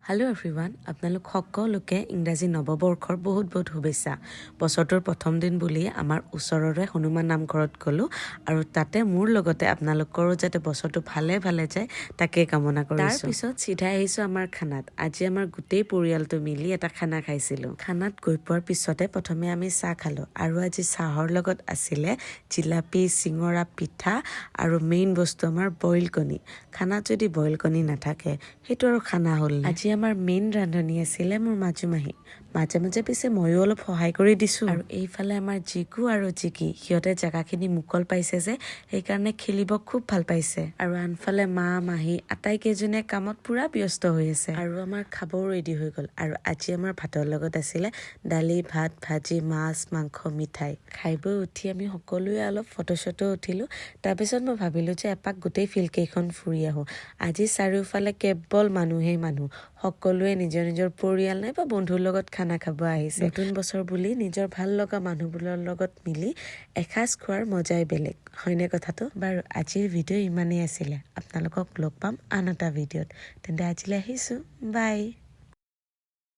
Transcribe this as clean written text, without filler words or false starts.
Hello' everyone, আপোনালোক সকলোকে ইংৰাজী নৱবৰ্ষৰ বহুত বহুত শুভেচ্ছা। বছৰটোৰ প্ৰথম দিন বুলি আমাৰ ওচৰৰে হনুমান নামঘৰত গ'লোঁ আৰু তাতে মোৰ লগতে আপোনালোকৰো যাতে বছৰটো ভালে ভালে যায় তাকে কামনা কৰিছোঁ। তাৰপিছত চিধাই আহিছোঁ আমাৰ খানাত। আজি আমাৰ গোটেই পৰিয়ালটো মিলি এটা খানা খাইছিলোঁ। খানাত গৈ পোৱাৰ পিছতে প্ৰথমে আমি চাহ খালোঁ আৰু আজি চাহৰ লগত আছিলে জিলাপি, চিঙৰা, পিঠা আৰু মেইন বস্তু আমাৰ বইল কণী। খানাত যদি বইল কণী নাথাকে সেইটো আৰু খানা হ'ল। আজি আমাৰ মেইন ৰান্ধনি আছিলে মোৰ মাজুমাহী। মাজে মাজে পিছে ময়ো অলপ সহায় কৰি দিছোঁ। আৰু এইফালে আমাৰ জিকু আৰু জিকি সিহঁতে জেগাখিনি মুকল পাইছে যে সেইকাৰণে খেলিব খুব ভাল পাইছে। আৰু আনফালে মা মাহী আটাইকেইজনে কামত পুৰা ব্যস্ত হৈ আছে। আৰু আমাৰ খাবও ৰেডি হৈ গ'ল। আৰু আজি আমাৰ ভাতৰ লগত আছিলে দালি, ভাত, ভাজি, মাছ, মাংস, মিঠাই। খাই বৈ উঠি আমি সকলোৱে অলপ ফটো চটো উঠিলোঁ। তাৰপিছত মই ভাবিলোঁ যে এপাক গোটেই ফিল্ডকেইখন ফুৰি আহোঁ। আজি চাৰিওফালে কেৱল মানুহেই মানুহ। সকলোৱে নিজৰ নিজৰ পৰিয়াল নাইবা বন্ধুৰ লগত খানা খাব আহিছে। নতুন বছৰ বুলি নিজৰ ভাল লগা মানুহবোৰৰ লগত মিলি এসাঁজ খোৱাৰ মজাই বেলেগ, হয়নে কথাটো? বাৰু আজিৰ ভিডিঅ' ইমানেই আছিলে। আপোনালোকক লগ পাম আন এটা ভিডিঅ'ত। তেন্তে আজিলৈ আহিছোঁ, বাই।